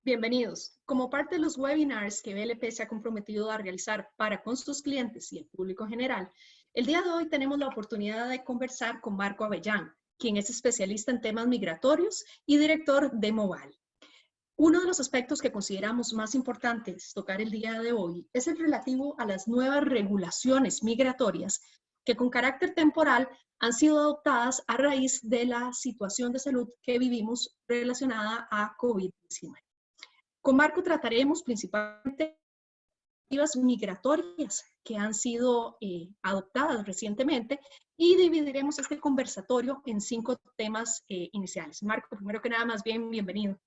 Bienvenidos. Como parte de los webinars que BLP se ha comprometido a realizar para con sus clientes y el público en general, el día de hoy tenemos la oportunidad de conversar con Marco Avellán, quien es especialista en temas migratorios y director de Moval. Uno de los aspectos que consideramos más importantes tocar el día de hoy es el relativo a las nuevas regulaciones migratorias que con carácter temporal han sido adoptadas a raíz de la situación de salud que vivimos relacionada a COVID-19. Con Marco trataremos principalmente iniciativas migratorias que han sido adoptadas recientemente y dividiremos este conversatorio en 5 temas iniciales. Marco, primero que nada, más bien, bienvenido.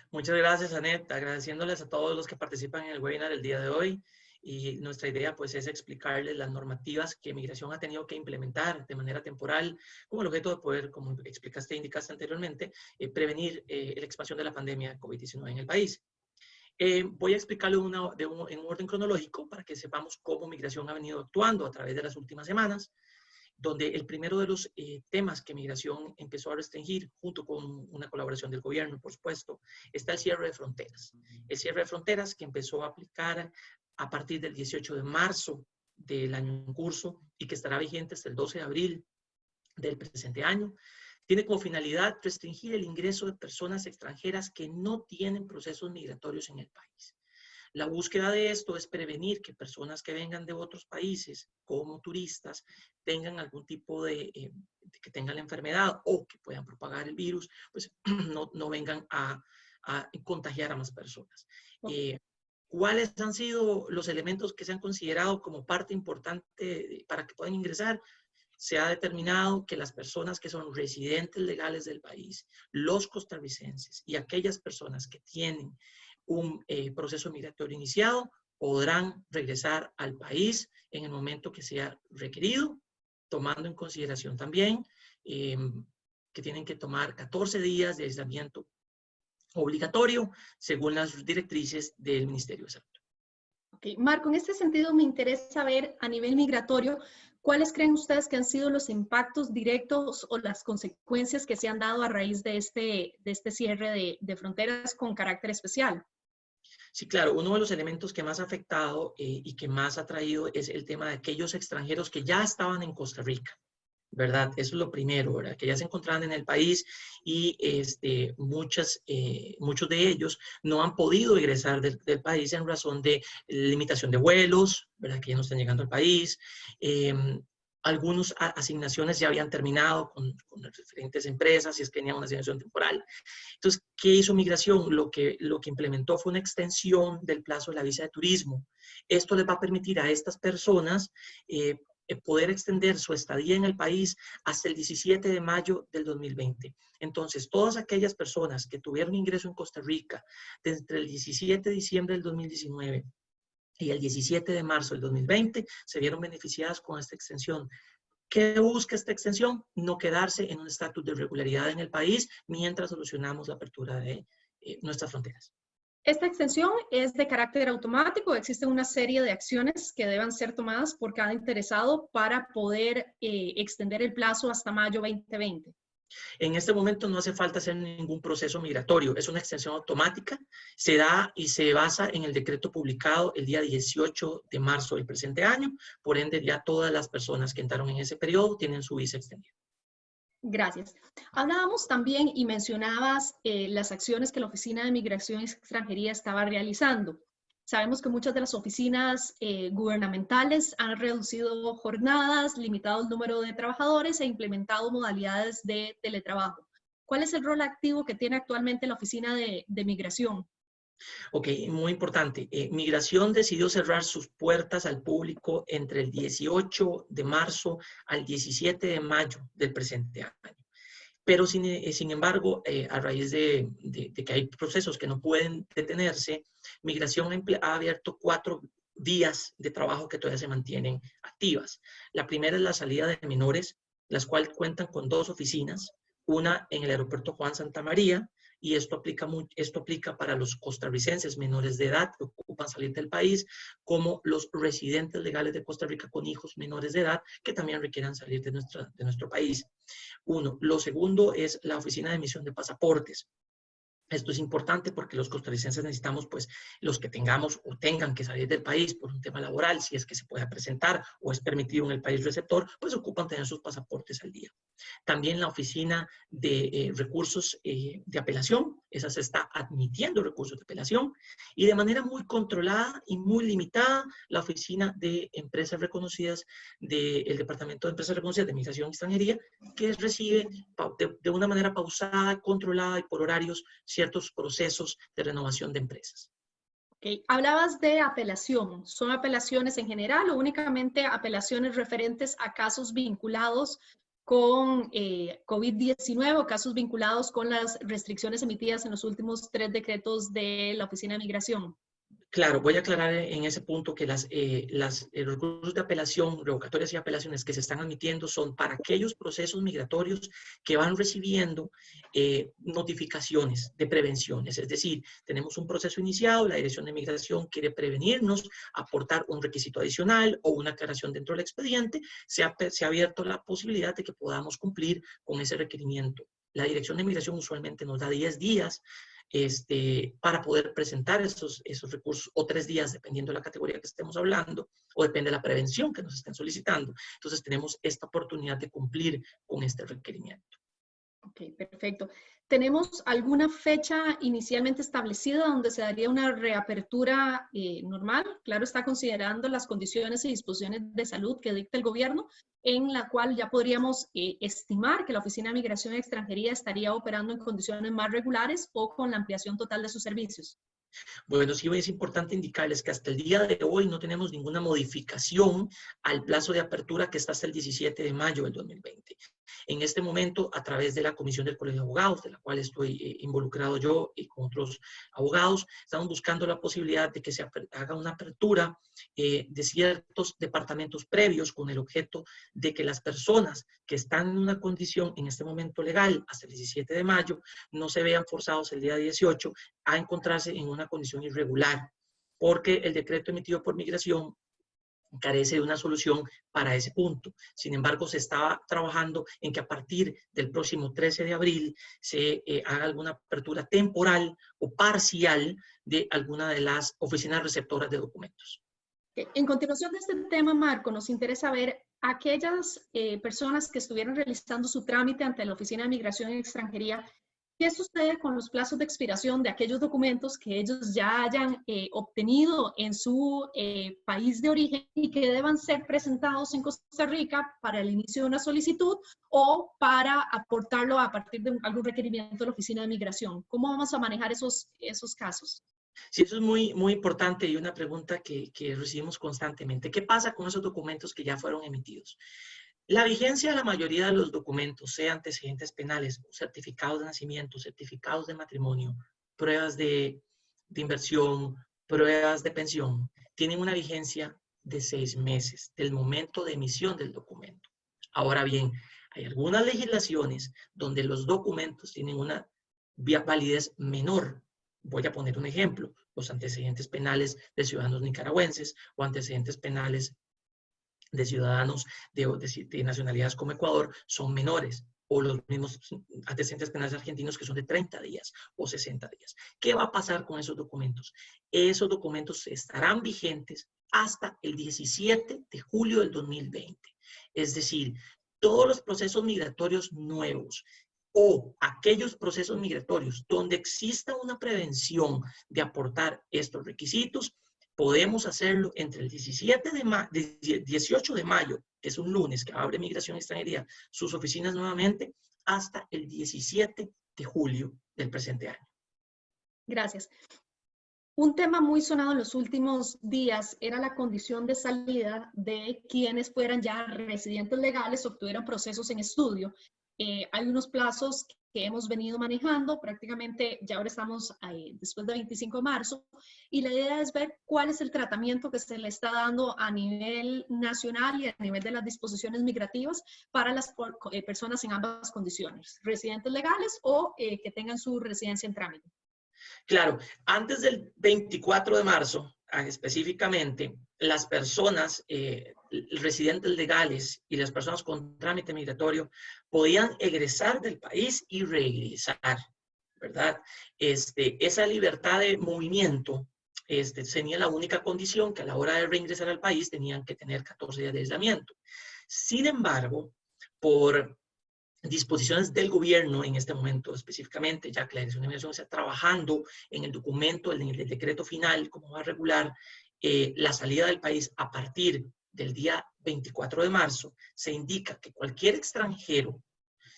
Muchas gracias, Anet. Agradeciéndoles a todos los que participan en el webinar el día de hoy. Y nuestra idea pues es explicarles las normativas que Migración ha tenido que implementar de manera temporal con el objeto de poder, como indicaste anteriormente, prevenir la expansión de la pandemia COVID-19 en el país. Voy a explicarlo en un orden cronológico para que sepamos cómo Migración ha venido actuando a través de las últimas semanas, donde el primero de los temas que Migración empezó a restringir, junto con una colaboración del gobierno, por supuesto, está el cierre de fronteras. El cierre de fronteras que empezó a aplicar a partir del 18 de marzo del año en curso y que estará vigente hasta el 12 de abril del presente año, tiene como finalidad restringir el ingreso de personas extranjeras que no tienen procesos migratorios en el país. La búsqueda de esto es prevenir que personas que vengan de otros países como turistas tengan algún tipo que tengan la enfermedad o que puedan propagar el virus, pues no vengan a contagiar a más personas. ¿Cuáles han sido los elementos que se han considerado como parte importante para que puedan ingresar? Se ha determinado que las personas que son residentes legales del país, los costarricenses y aquellas personas que tienen un proceso migratorio iniciado, podrán regresar al país en el momento que sea requerido, tomando en consideración también que tienen que tomar 14 días de aislamiento obligatorio según las directrices del Ministerio de Salud. Okay. Marco, en este sentido me interesa saber a nivel migratorio, ¿cuáles creen ustedes que han sido los impactos directos o las consecuencias que se han dado a raíz de este cierre de fronteras con carácter especial? Sí, claro, uno de los elementos que más ha afectado y que más ha traído es el tema de aquellos extranjeros que ya estaban en Costa Rica, ¿verdad? Eso es lo primero, ¿verdad? Que ya se encontraban en el país y muchos de ellos no han podido egresar del país en razón de limitación de vuelos, ¿verdad? Que ya no están llegando al país. Algunas asignaciones ya habían terminado con las diferentes empresas y es que tenían una asignación temporal. Entonces, ¿qué hizo Migración? Lo que implementó fue una extensión del plazo de la visa de turismo. Esto les va a permitir a estas personas poder extender su estadía en el país hasta el 17 de mayo del 2020. Entonces, todas aquellas personas que tuvieron ingreso en Costa Rica desde el 17 de diciembre del 2019 y el 17 de marzo del 2020 se vieron beneficiadas con esta extensión. ¿Qué busca esta extensión? No quedarse en un estatus de irregularidad en el país mientras solucionamos la apertura de nuestras fronteras. ¿Esta extensión es de carácter automático? ¿Existen una serie de acciones que deban ser tomadas por cada interesado para poder extender el plazo hasta mayo 2020? En este momento no hace falta hacer ningún proceso migratorio, es una extensión automática, se da y se basa en el decreto publicado el día 18 de marzo del presente año, por ende ya todas las personas que entraron en ese periodo tienen su visa extendida. Gracias. Hablábamos también y mencionabas las acciones que la Oficina de Migración y Extranjería estaba realizando. Sabemos que muchas de las oficinas gubernamentales han reducido jornadas, limitado el número de trabajadores e implementado modalidades de teletrabajo. ¿Cuál es el rol activo que tiene actualmente la Oficina de Migración? Ok, muy importante. Migración decidió cerrar sus puertas al público entre el 18 de marzo al 17 de mayo del presente año. Pero sin embargo, a raíz de que hay procesos que no pueden detenerse, Migración ha abierto 4 vías de trabajo que todavía se mantienen activas. La primera es la salida de menores, las cuales cuentan con 2 oficinas, una en el aeropuerto Juan Santa María, y esto aplica para los costarricenses menores de edad que ocupan salir del país, como los residentes legales de Costa Rica con hijos menores de edad que también requieran salir de nuestro país. Uno. Lo segundo es la Oficina de Emisión de Pasaportes. Esto es importante porque los costarricenses necesitamos, pues, los que tengamos o tengan que salir del país por un tema laboral, si es que se pueda presentar o es permitido en el país receptor, pues ocupan tener sus pasaportes al día. También la oficina de recursos de apelación, esa se está admitiendo recursos de apelación, y de manera muy controlada y muy limitada, la oficina de empresas reconocidas del Departamento de Empresas Reconocidas de Migración y Extranjería, que recibe de una manera pausada, controlada y por horarios ciertos procesos de renovación de empresas. Okay. Hablabas de apelación. ¿Son apelaciones en general o únicamente apelaciones referentes a casos vinculados con COVID-19 o casos vinculados con las restricciones emitidas en los últimos 3 decretos de la Oficina de Migración? Claro, voy a aclarar en ese punto que los recursos de apelación, revocatorias y apelaciones que se están admitiendo son para aquellos procesos migratorios que van recibiendo notificaciones de prevenciones. Es decir, tenemos un proceso iniciado, la Dirección de Migración quiere prevenirnos, aportar un requisito adicional o una aclaración dentro del expediente, se ha abierto la posibilidad de que podamos cumplir con ese requerimiento. La Dirección de Migración usualmente nos da 10 días para poder presentar esos recursos, o 3 días, dependiendo de la categoría que estemos hablando, o depende de la prevención que nos estén solicitando. Entonces, tenemos esta oportunidad de cumplir con este requerimiento. Ok, perfecto. ¿Tenemos alguna fecha inicialmente establecida donde se daría una reapertura normal? Claro, está considerando las condiciones y disposiciones de salud que dicta el gobierno, en la cual ya podríamos estimar que la Oficina de Migración y Extranjería estaría operando en condiciones más regulares o con la ampliación total de sus servicios. Bueno, sí es importante indicarles que hasta el día de hoy no tenemos ninguna modificación al plazo de apertura que está hasta el 17 de mayo del 2020. En este momento, a través de la Comisión del Colegio de Abogados, de la cual estoy involucrado yo y con otros abogados, estamos buscando la posibilidad de que se haga una apertura de ciertos departamentos previos con el objeto de que las personas que están en una condición en este momento legal hasta el 17 de mayo no se vean forzados el día 18 a encontrarse en una condición irregular, porque el decreto emitido por Migración carece de una solución para ese punto. Sin embargo, se estaba trabajando en que a partir del próximo 13 de abril se haga alguna apertura temporal o parcial de alguna de las oficinas receptoras de documentos. En continuación de este tema, Marco, nos interesa ver aquellas personas que estuvieron realizando su trámite ante la Oficina de Migración y Extranjería. ¿Qué sucede con los plazos de expiración de aquellos documentos que ellos ya hayan obtenido en su país de origen y que deban ser presentados en Costa Rica para el inicio de una solicitud o para aportarlo a partir de algún requerimiento de la Oficina de Migración? ¿Cómo vamos a manejar esos casos? Sí, eso es muy, muy importante y una pregunta que recibimos constantemente. ¿Qué pasa con esos documentos que ya fueron emitidos? La vigencia de la mayoría de los documentos, sea antecedentes penales, certificados de nacimiento, certificados de matrimonio, pruebas de inversión, pruebas de pensión, tienen una vigencia de 6 meses del momento de emisión del documento. Ahora bien, hay algunas legislaciones donde los documentos tienen una validez menor. Voy a poner un ejemplo: los antecedentes penales de ciudadanos nicaragüenses o antecedentes penales de ciudadanos de nacionalidades como Ecuador son menores, o los mismos antecedentes penales argentinos que son de 30 días o 60 días. ¿Qué va a pasar con esos documentos? Esos documentos estarán vigentes hasta el 17 de julio del 2020. Es decir, todos los procesos migratorios nuevos o aquellos procesos migratorios donde exista una prevención de aportar estos requisitos, podemos hacerlo entre el 18 de mayo, que es un lunes que abre Migración y Extranjería sus oficinas nuevamente, hasta el 17 de julio del presente año. Gracias. Un tema muy sonado en los últimos días era la condición de salida de quienes fueran ya residentes legales o tuvieran procesos en estudio. Hay unos plazos que hemos venido manejando, prácticamente ya ahora estamos después del 25 de marzo, y la idea es ver cuál es el tratamiento que se le está dando a nivel nacional y a nivel de las disposiciones migrativas para las personas en ambas condiciones, residentes legales o que tengan su residencia en trámite. Claro, antes del 24 de marzo, específicamente, las personas residentes legales y las personas con trámite migratorio podían egresar del país y regresar. ¿verdad? Esa libertad de movimiento tenía la única condición que a la hora de reingresar al país tenían que tener 14 días de aislamiento. Sin embargo, por disposiciones del gobierno en este momento específicamente, ya que la Dirección de Migración está trabajando en el documento, en el decreto final, como va a regular la salida del país a partir del día 24 de marzo, se indica que cualquier extranjero,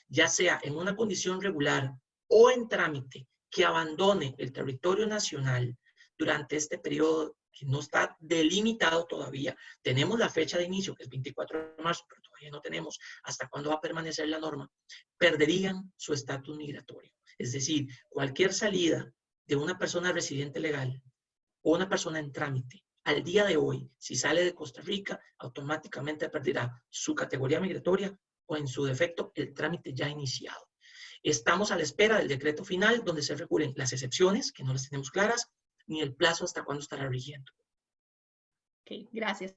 ya sea en una condición regular o en trámite, que abandone el territorio nacional durante este periodo que no está delimitado todavía. Tenemos la fecha de inicio, que es 24 de marzo, pero todavía no tenemos hasta cuándo va a permanecer la norma, perderían su estatus migratorio. Es decir, cualquier salida de una persona residente legal o una persona en trámite, al día de hoy, si sale de Costa Rica, automáticamente perderá su categoría migratoria o en su defecto el trámite ya iniciado. Estamos a la espera del decreto final donde se regulen las excepciones, que no las tenemos claras, ni el plazo hasta cuándo estará rigiendo. Ok, gracias.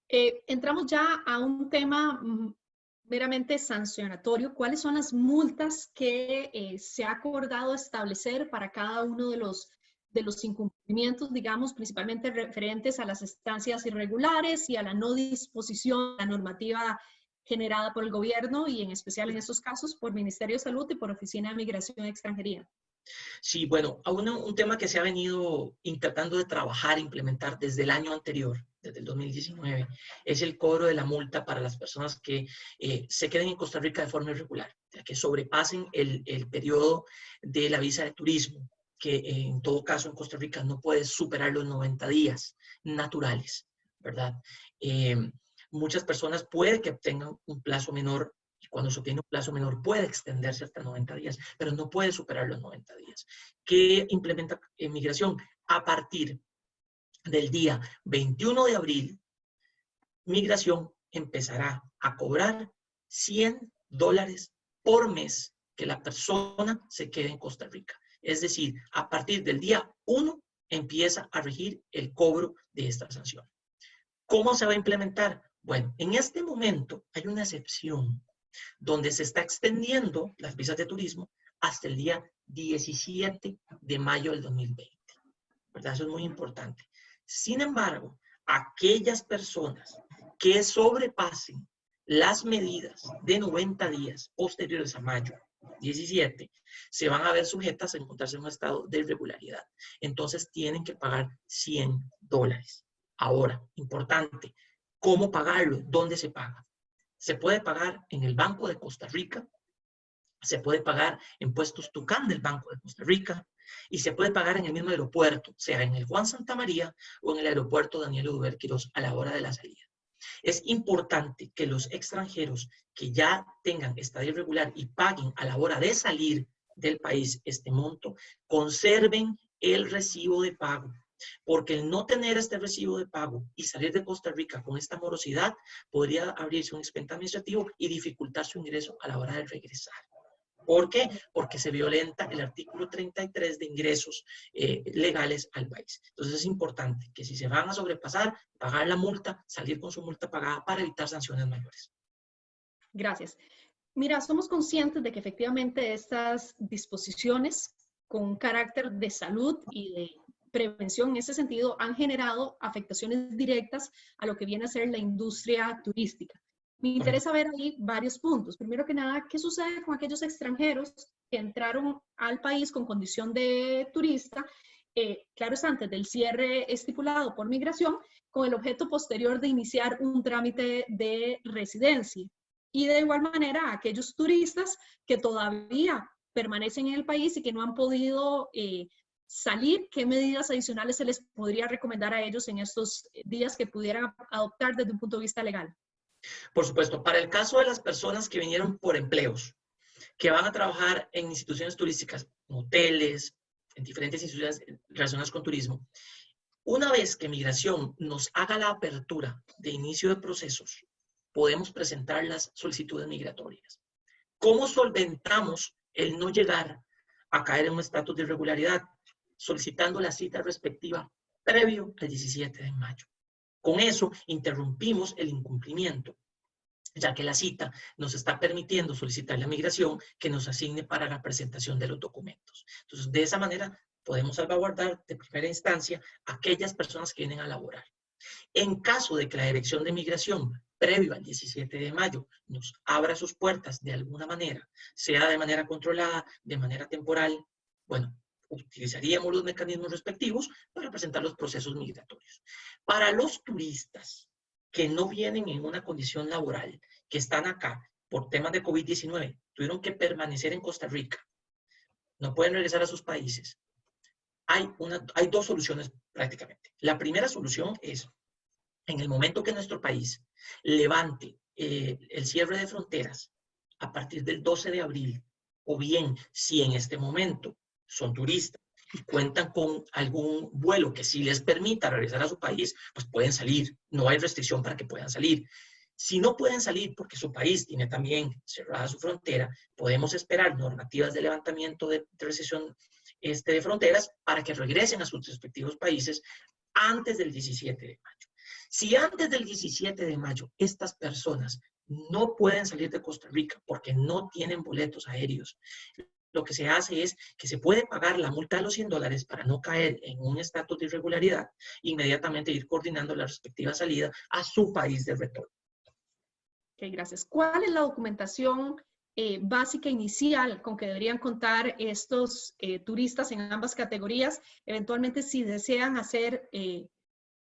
Entramos ya a un tema meramente sancionatorio. ¿Cuáles son las multas que se ha acordado establecer para cada uno de los incumplimientos, digamos, principalmente referentes a las estancias irregulares y a la no disposición de la normativa generada por el gobierno y en especial en estos casos por Ministerio de Salud y por Oficina de Migración y Extranjería? Sí, bueno, un tema que se ha venido intentando de trabajar, implementar desde el año anterior, desde el 2019, es el cobro de la multa para las personas que se queden en Costa Rica de forma irregular, ya que sobrepasen el periodo de la visa de turismo, que en todo caso en Costa Rica no puede superar los 90 días naturales, ¿verdad? Muchas personas puede que obtengan un plazo menor. Y cuando se obtiene un plazo menor puede extenderse hasta 90 días, pero no puede superar los 90 días. ¿Qué implementa Migración? A partir del día 21 de abril, Migración empezará a cobrar $100 por mes que la persona se quede en Costa Rica. Es decir, a partir del día 1 empieza a regir el cobro de esta sanción. ¿Cómo se va a implementar? Bueno, en este momento hay una excepción donde se está extendiendo las visas de turismo hasta el día 17 de mayo del 2020. ¿Verdad? Eso es muy importante. Sin embargo, aquellas personas que sobrepasen las medidas de 90 días posteriores a mayo 17 se van a ver sujetas a encontrarse en un estado de irregularidad. Entonces tienen que pagar $100. Ahora, importante, ¿cómo pagarlo? ¿Dónde se paga? Se puede pagar en el Banco de Costa Rica, se puede pagar en puestos Tucán del Banco de Costa Rica y se puede pagar en el mismo aeropuerto, sea en el Juan Santamaría o en el aeropuerto Daniel Oduber Quirós a la hora de la salida. Es importante que los extranjeros que ya tengan estadía irregular y paguen a la hora de salir del país este monto, conserven el recibo de pago. Porque el no tener este recibo de pago y salir de Costa Rica con esta morosidad podría abrirse un expediente administrativo y dificultar su ingreso a la hora de regresar. ¿Por qué? Porque se violenta el artículo 33 de ingresos legales al país. Entonces es importante que si se van a sobrepasar, pagar la multa, salir con su multa pagada para evitar sanciones mayores. Gracias. Mira, somos conscientes de que efectivamente estas disposiciones con carácter de salud y de prevención en ese sentido han generado afectaciones directas a lo que viene a ser la industria turística. Me interesa ver ahí varios puntos. Primero que nada, ¿qué sucede con aquellos extranjeros que entraron al país con condición de turista, claro es antes del cierre estipulado por Migración, con el objeto posterior de iniciar un trámite de residencia? Y de igual manera, aquellos turistas que todavía permanecen en el país y que no han podido salir, ¿qué medidas adicionales se les podría recomendar a ellos en estos días que pudieran adoptar desde un punto de vista legal? Por supuesto, para el caso de las personas que vinieron por empleos, que van a trabajar en instituciones turísticas, en hoteles, en diferentes instituciones relacionadas con turismo, una vez que Migración nos haga la apertura de inicio de procesos, podemos presentar las solicitudes migratorias. ¿Cómo solventamos el no llegar a caer en un estatus de irregularidad? Solicitando la cita respectiva previo al 17 de mayo. Con eso interrumpimos el incumplimiento ya que la cita nos está permitiendo solicitar la migración que nos asigne para la presentación de los documentos. Entonces, de esa manera podemos salvaguardar de primera instancia a aquellas personas que vienen a laborar. En caso de que la Dirección de Migración, previo al 17 de mayo, nos abra sus puertas de alguna manera, sea de manera controlada, de manera temporal, bueno, utilizaríamos los mecanismos respectivos para presentar los procesos migratorios. Para los turistas que no vienen en una condición laboral, que están acá por temas de COVID-19, tuvieron que permanecer en Costa Rica, no pueden regresar a sus países. Hay dos soluciones prácticamente. La primera solución es, en el momento que nuestro país levante el cierre de fronteras a partir del 12 de abril, o bien si en este momento son turistas y cuentan con algún vuelo que sí les permita regresar a su país, pues pueden salir. No hay restricción para que puedan salir. Si no pueden salir porque su país tiene también cerrada su frontera, podemos esperar normativas de levantamiento de restricción de fronteras para que regresen a sus respectivos países antes del 17 de mayo. Si antes del 17 de mayo estas personas no pueden salir de Costa Rica porque no tienen boletos aéreos, lo que se hace es que se puede pagar la multa de los $100 para no caer en un estatus de irregularidad, inmediatamente ir coordinando la respectiva salida a su país de retorno. Ok, gracias. ¿Cuál es la documentación básica inicial con que deberían contar estos turistas en ambas categorías, eventualmente si desean hacer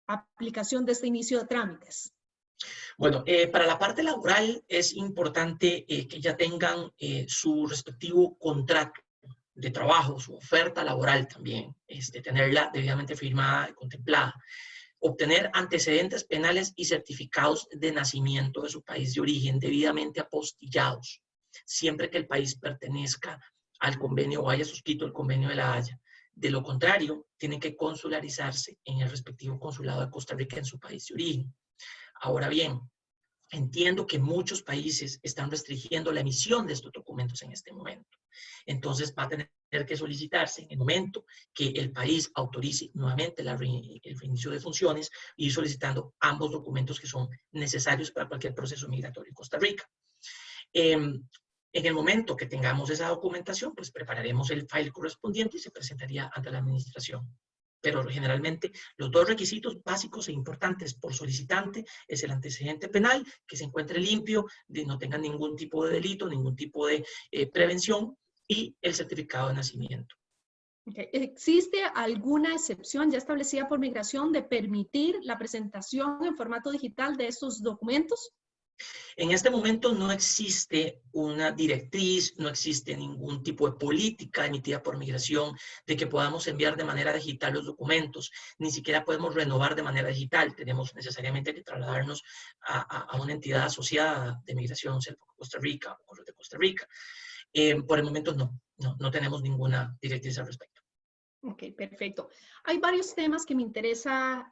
aplicación de este inicio de trámites? Bueno, para la parte laboral es importante que ya tengan su respectivo contrato de trabajo, su oferta laboral también, tenerla debidamente firmada y contemplada. Obtener antecedentes penales y certificados de nacimiento de su país de origen debidamente apostillados, siempre que el país pertenezca al convenio o haya suscrito el convenio de La Haya. De lo contrario, tienen que consularizarse en el respectivo consulado de Costa Rica en su país de origen. Ahora bien, entiendo que muchos países están restringiendo la emisión de estos documentos en este momento. Entonces va a tener que solicitarse en el momento que el país autorice nuevamente el reinicio de funciones y ir solicitando ambos documentos que son necesarios para cualquier proceso migratorio en Costa Rica. En el momento que tengamos esa documentación, pues prepararemos el file correspondiente y se presentaría ante la administración. Pero generalmente los dos requisitos básicos e importantes por solicitante es el antecedente penal, que se encuentre limpio, no tenga ningún tipo de delito, ningún tipo de prevención, y el certificado de nacimiento. Okay. ¿Existe alguna excepción ya establecida por migración de permitir la presentación en formato digital de estos documentos? En este momento no existe una directriz, no existe ningún tipo de política emitida por migración de que podamos enviar de manera digital los documentos. Ni siquiera podemos renovar de manera digital. Tenemos necesariamente que trasladarnos a una entidad asociada de migración, sea Costa Rica o Correos de Costa Rica. Por el momento no tenemos ninguna directriz al respecto. Ok, perfecto. Hay varios temas que me interesa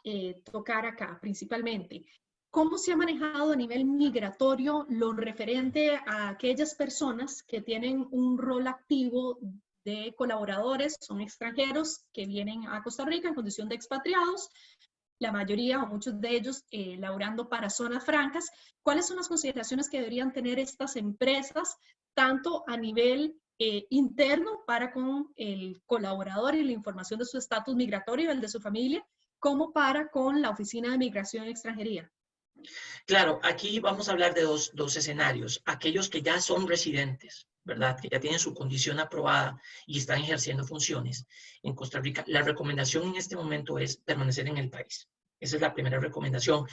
tocar acá, principalmente. ¿Cómo se ha manejado a nivel migratorio lo referente a aquellas personas que tienen un rol activo de colaboradores, son extranjeros que vienen a Costa Rica en condición de expatriados, la mayoría o muchos de ellos laborando para zonas francas? ¿Cuáles son las consideraciones que deberían tener estas empresas, tanto a nivel interno para con el colaborador y la información de su estatus migratorio y el de su familia, como para con la Oficina de Migración y Extranjería? Claro, aquí vamos a hablar de dos escenarios. Aquellos que ya son residentes, ¿verdad? Que ya tienen su condición aprobada y están ejerciendo funciones en Costa Rica. La recomendación en este momento es permanecer en el país. Esa es la primera recomendación.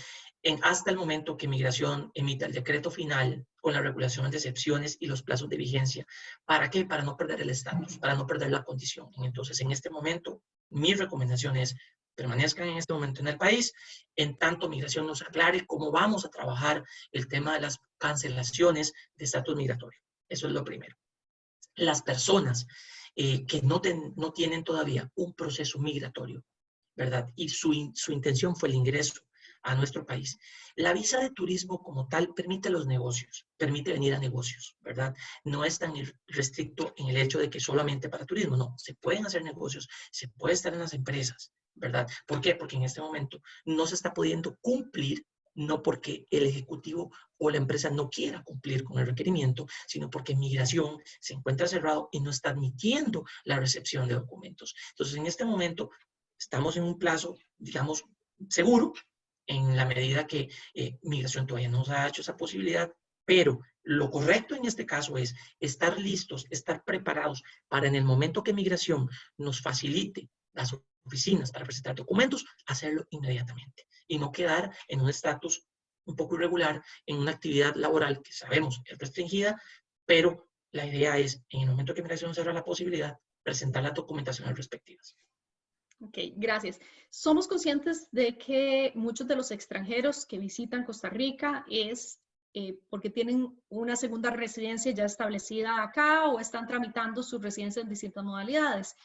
Hasta el momento que Migración emita el decreto final con la regulación de excepciones y los plazos de vigencia. ¿Para qué? Para no perder el estatus, para no perder la condición. Entonces, en este momento, mi recomendación es permanezcan en este momento en el país, en tanto Migración nos aclare cómo vamos a trabajar el tema de las cancelaciones de estatus migratorio. Eso es lo primero. Las personas que no tienen todavía un proceso migratorio, ¿verdad? Y su intención fue el ingreso a nuestro país. La visa de turismo como tal permite los negocios, permite venir a negocios, ¿verdad? No es tan restricto en el hecho de que solamente para turismo, no, se pueden hacer negocios, se puede estar en las empresas, ¿verdad? ¿Por qué? Porque en este momento no se está pudiendo cumplir no porque el ejecutivo o la empresa no quiera cumplir con el requerimiento, sino porque migración se encuentra cerrado y no está admitiendo la recepción de documentos. Entonces, en este momento, estamos en un plazo, digamos, seguro, en la medida que migración todavía no nos ha hecho esa posibilidad, pero lo correcto en este caso es estar listos, estar preparados para en el momento que migración nos facilite las oficinas para presentar documentos, hacerlo inmediatamente y no quedar en un estatus un poco irregular, en una actividad laboral que sabemos es restringida, pero la idea es, en el momento que migración cierra la posibilidad, presentar las documentaciones respectivas. Ok, gracias. Somos conscientes de que muchos de los extranjeros que visitan Costa Rica es porque tienen una segunda residencia ya establecida acá o están tramitando su residencia en distintas modalidades.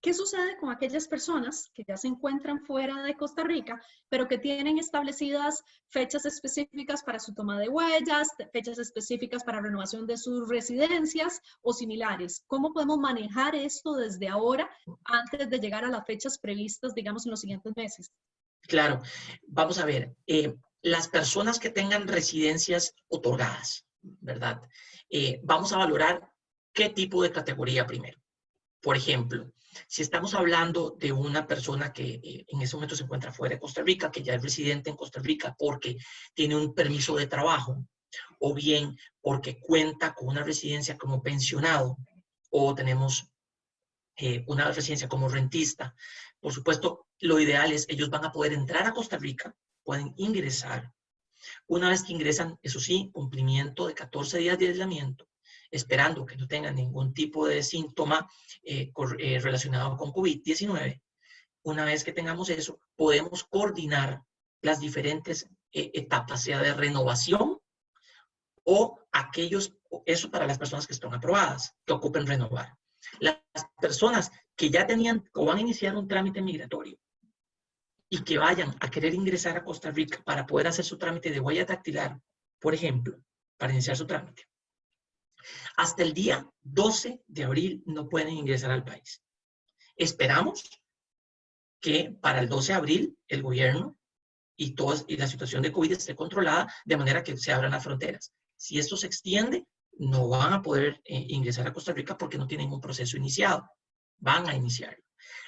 ¿Qué sucede con aquellas personas que ya se encuentran fuera de Costa Rica, pero que tienen establecidas fechas específicas para su toma de huellas, fechas específicas para renovación de sus residencias o similares? ¿Cómo podemos manejar esto desde ahora antes de llegar a las fechas previstas, digamos, en los siguientes meses? Claro, vamos a ver, las personas que tengan residencias otorgadas, ¿verdad? Vamos a valorar qué tipo de categoría primero. Por ejemplo, si estamos hablando de una persona que en ese momento se encuentra fuera de Costa Rica, que ya es residente en Costa Rica porque tiene un permiso de trabajo, o bien porque cuenta con una residencia como pensionado, o tenemos una residencia como rentista, por supuesto, lo ideal es ellos van a poder entrar a Costa Rica, pueden ingresar. Una vez que ingresan, eso sí, cumplimiento de 14 días de aislamiento, esperando que no tengan ningún tipo de síntoma relacionado con COVID-19. Una vez que tengamos eso, podemos coordinar las diferentes etapas, sea de renovación o aquellos, eso para las personas que están aprobadas, que ocupen renovar. Las personas que ya tenían o van a iniciar un trámite migratorio y que vayan a querer ingresar a Costa Rica para poder hacer su trámite de huella dactilar, por ejemplo, para iniciar su trámite, hasta el día 12 de abril no pueden ingresar al país. Esperamos que para el 12 de abril el gobierno y la situación de COVID esté controlada de manera que se abran las fronteras. Si esto se extiende, no van a poder ingresar a Costa Rica porque no tienen un proceso iniciado. Van a iniciarlo.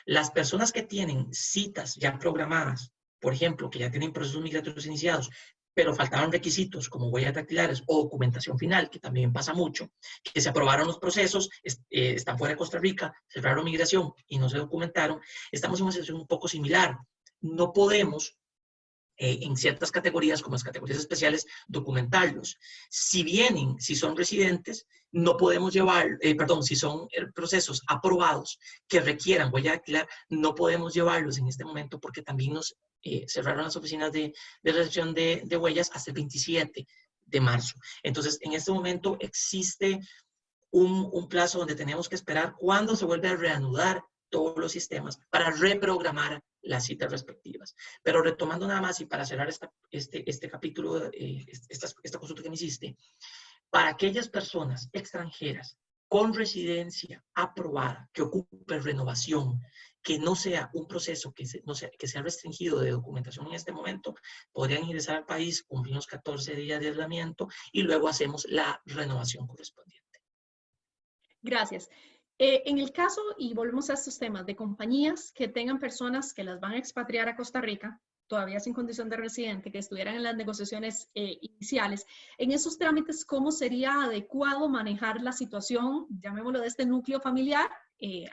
Las personas que tienen citas ya programadas, por ejemplo, que ya tienen procesos migratorios iniciados, pero faltaron requisitos como huellas dactilares o documentación final, que también pasa mucho, que se aprobaron los procesos, están fuera de Costa Rica, cerraron migración y no se documentaron, estamos en una situación un poco similar. No podemos en ciertas categorías, como las categorías especiales, documentarlos. Si vienen, si son residentes, no podemos llevar, si son procesos aprobados que requieran huella dactilar, no podemos llevarlos en este momento porque también nos cerraron las oficinas de recepción de huellas hasta el 27 de marzo. Entonces, en este momento existe un plazo donde tenemos que esperar cuándo se vuelve a reanudar todos los sistemas para reprogramar las citas respectivas. Pero retomando nada más y para cerrar este capítulo, esta consulta que me hiciste, para aquellas personas extranjeras con residencia aprobada, que ocupe renovación, que no sea un proceso que sea restringido de documentación en este momento, podrían ingresar al país, cumplir los 14 días de aislamiento y luego hacemos la renovación correspondiente. Gracias. En el caso, y volvemos a estos temas, de compañías que tengan personas que las van a expatriar a Costa Rica, todavía sin condición de residente, que estuvieran en las negociaciones iniciales, en esos trámites, ¿cómo sería adecuado manejar la situación, llamémoslo de este núcleo familiar,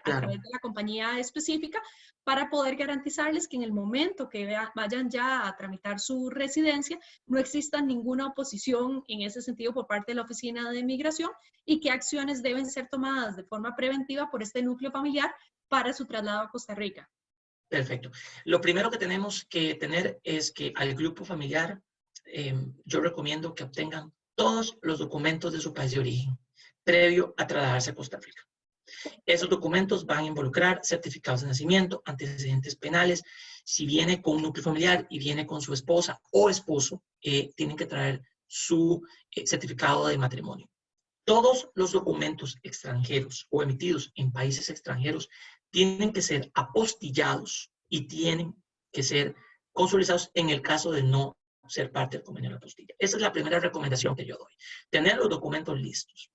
a través de la compañía específica, para poder garantizarles que en el momento que vayan ya a tramitar su residencia, no exista ninguna oposición en ese sentido por parte de la Oficina de Migración y qué acciones deben ser tomadas de forma preventiva por este núcleo familiar para su traslado a Costa Rica? Perfecto. Lo primero que tenemos que tener es que al grupo familiar, yo recomiendo que obtengan todos los documentos de su país de origen previo a trasladarse a Costa Rica. Esos documentos van a involucrar certificados de nacimiento, antecedentes penales. Si viene con un núcleo familiar y viene con su esposa o esposo, tienen que traer su certificado de matrimonio. Todos los documentos extranjeros o emitidos en países extranjeros tienen que ser apostillados y tienen que ser consolidados en el caso de no ser parte del convenio de la apostilla. Esa es la primera recomendación que yo doy. Tener los documentos listos.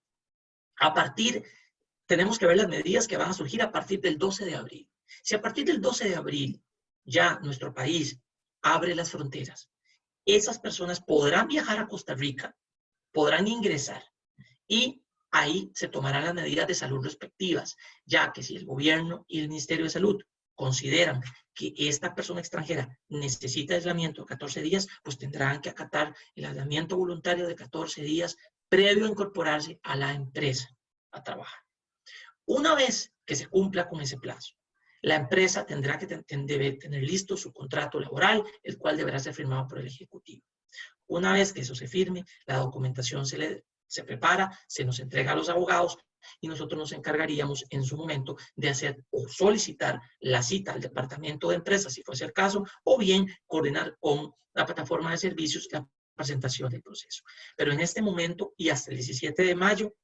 Tenemos que ver las medidas que van a surgir a partir del 12 de abril. Si a partir del 12 de abril ya nuestro país abre las fronteras, esas personas podrán viajar a Costa Rica, podrán ingresar y ahí se tomarán las medidas de salud respectivas, ya que si el gobierno y el Ministerio de Salud consideran que esta persona extranjera necesita aislamiento de 14 días, pues tendrán que acatar el aislamiento voluntario de 14 días previo a incorporarse a la empresa a trabajar. Una vez que se cumpla con ese plazo, la empresa tendrá que debe tener listo su contrato laboral, el cual deberá ser firmado por el Ejecutivo. Una vez que eso se firme, la documentación se prepara, se nos entrega a los abogados y nosotros nos encargaríamos en su momento de hacer o solicitar la cita al departamento de empresas, si fuese el caso, o bien coordinar con la plataforma de servicios la presentación del proceso. Pero en este momento y hasta el 17 de mayo,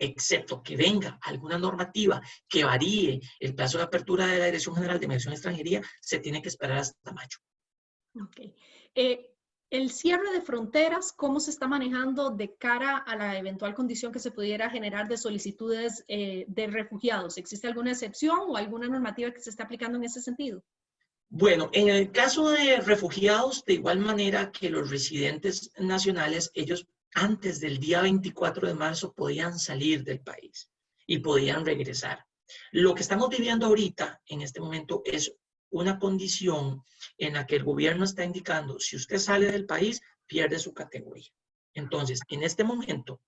excepto que venga alguna normativa que varíe el plazo de apertura de la Dirección General de Migración y Extranjería, se tiene que esperar hasta mayo. Ok. El cierre de fronteras, ¿cómo se está manejando de cara a la eventual condición que se pudiera generar de solicitudes de refugiados? ¿Existe alguna excepción o alguna normativa que se está aplicando en ese sentido? Bueno, en el caso de refugiados, de igual manera que los residentes nacionales, ellos antes del día 24 de marzo podían salir del país y podían regresar. Lo que estamos viviendo ahorita, en este momento, es una condición en la que el gobierno está indicando, si usted sale del país, pierde su categoría. Entonces, en este momento,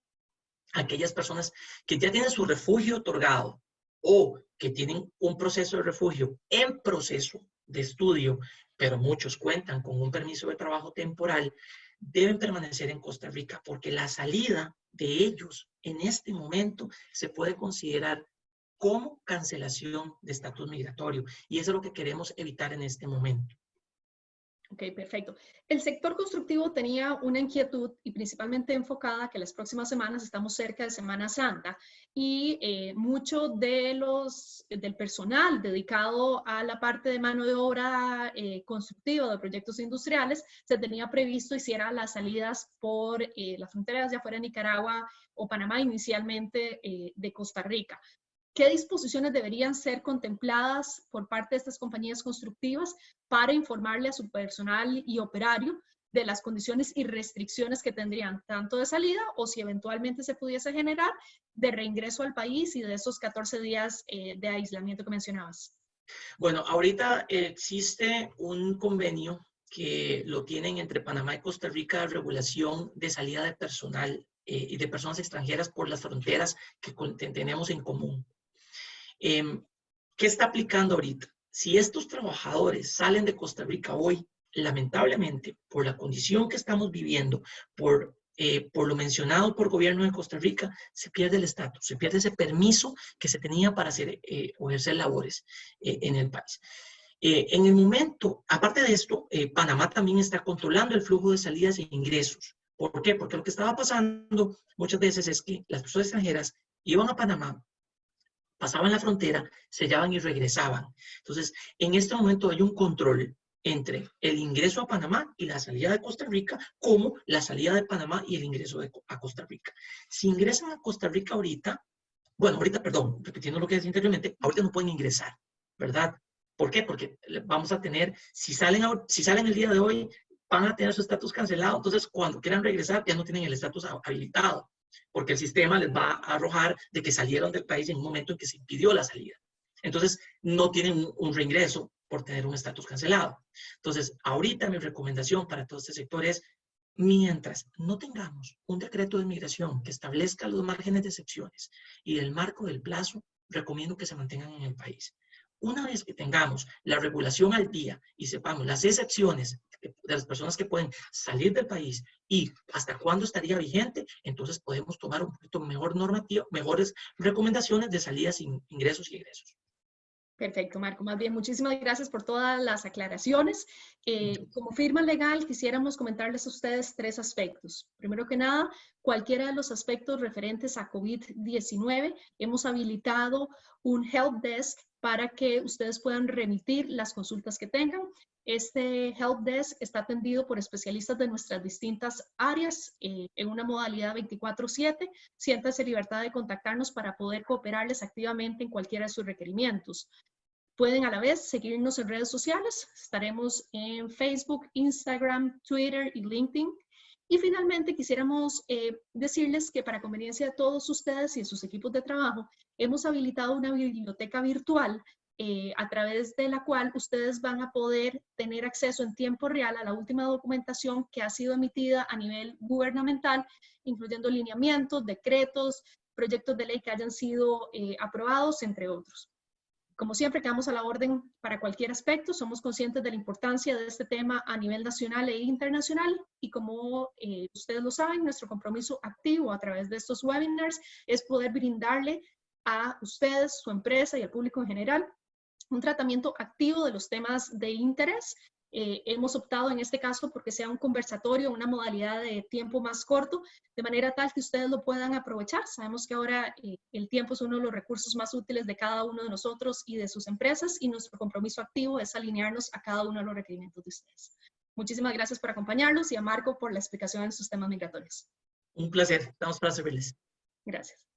aquellas personas que ya tienen su refugio otorgado o que tienen un proceso de refugio en proceso de estudio, pero muchos cuentan con un permiso de trabajo temporal, deben permanecer en Costa Rica porque la salida de ellos en este momento se puede considerar como cancelación de estatus migratorio. Y eso es lo que queremos evitar en este momento. Ok, perfecto. El sector constructivo tenía una inquietud y principalmente enfocada que las próximas semanas estamos cerca de Semana Santa y mucho del personal dedicado a la parte de mano de obra constructiva de proyectos industriales se tenía previsto hiciera las salidas por las fronteras de afuera de Nicaragua o Panamá, inicialmente de Costa Rica. ¿Qué disposiciones deberían ser contempladas por parte de estas compañías constructivas para informarle a su personal y operario de las condiciones y restricciones que tendrían tanto de salida o si eventualmente se pudiese generar de reingreso al país y de esos 14 días de aislamiento que mencionabas? Bueno, ahorita existe un convenio que lo tienen entre Panamá y Costa Rica de regulación de salida de personal y de personas extranjeras por las fronteras que tenemos en común. ¿Qué está aplicando ahorita? Si estos trabajadores salen de Costa Rica hoy, lamentablemente, por la condición que estamos viviendo, por lo mencionado por el gobierno de Costa Rica, se pierde el estatus, se pierde ese permiso que se tenía para hacer o ejercer labores en el país. En el momento, aparte de esto, Panamá también está controlando el flujo de salidas e ingresos. ¿Por qué? Porque lo que estaba pasando muchas veces es que las personas extranjeras iban a Panamá, pasaban la frontera, sellaban y regresaban. Entonces, en este momento hay un control entre el ingreso a Panamá y la salida de Costa Rica, como la salida de Panamá y el ingreso a Costa Rica. Si ingresan a Costa Rica ahorita, perdón, repitiendo lo que decía anteriormente, ahorita no pueden ingresar, ¿verdad? ¿Por qué? Porque vamos a tener, si salen el día de hoy, van a tener su estatus cancelado, entonces cuando quieran regresar ya no tienen el estatus habilitado, porque el sistema les va a arrojar de que salieron del país en un momento en que se impidió la salida. Entonces, no tienen un reingreso por tener un estatus cancelado. Entonces, ahorita mi recomendación para todo este sector es, mientras no tengamos un decreto de migración que establezca los márgenes de excepciones y el marco del plazo, recomiendo que se mantengan en el país. Una vez que tengamos la regulación al día y sepamos las excepciones de las personas que pueden salir del país y hasta cuándo estaría vigente, entonces podemos tomar un poquito mejor normativa, mejores recomendaciones de salidas, ingresos y egresos. Perfecto, Marco. Más bien, muchísimas gracias por todas las aclaraciones. Como firma legal, quisiéramos comentarles a ustedes 3 aspectos. Primero que nada, cualquiera de los aspectos referentes a COVID-19, hemos habilitado un help desk para que ustedes puedan remitir las consultas que tengan. Este Help Desk está atendido por especialistas de nuestras distintas áreas en una modalidad 24/7. Siéntanse en libertad de contactarnos para poder cooperarles activamente en cualquiera de sus requerimientos. Pueden a la vez seguirnos en redes sociales. Estaremos en Facebook, Instagram, Twitter y LinkedIn. Y finalmente quisiéramos decirles que para conveniencia de todos ustedes y de sus equipos de trabajo, hemos habilitado una biblioteca virtual a través de la cual ustedes van a poder tener acceso en tiempo real a la última documentación que ha sido emitida a nivel gubernamental, incluyendo lineamientos, decretos, proyectos de ley que hayan sido aprobados, entre otros. Como siempre, quedamos a la orden para cualquier aspecto. Somos conscientes de la importancia de este tema a nivel nacional e internacional y como ustedes lo saben, nuestro compromiso activo a través de estos webinars es poder brindarle a ustedes, su empresa y al público en general un tratamiento activo de los temas de interés. Hemos optado en este caso porque sea un conversatorio, una modalidad de tiempo más corto, de manera tal que ustedes lo puedan aprovechar. Sabemos que ahora el tiempo es uno de los recursos más útiles de cada uno de nosotros y de sus empresas y nuestro compromiso activo es alinearnos a cada uno de los requerimientos de ustedes. Muchísimas gracias por acompañarnos y a Marco por la explicación de sus temas migratorios. Un placer, estamos para servirles. Gracias.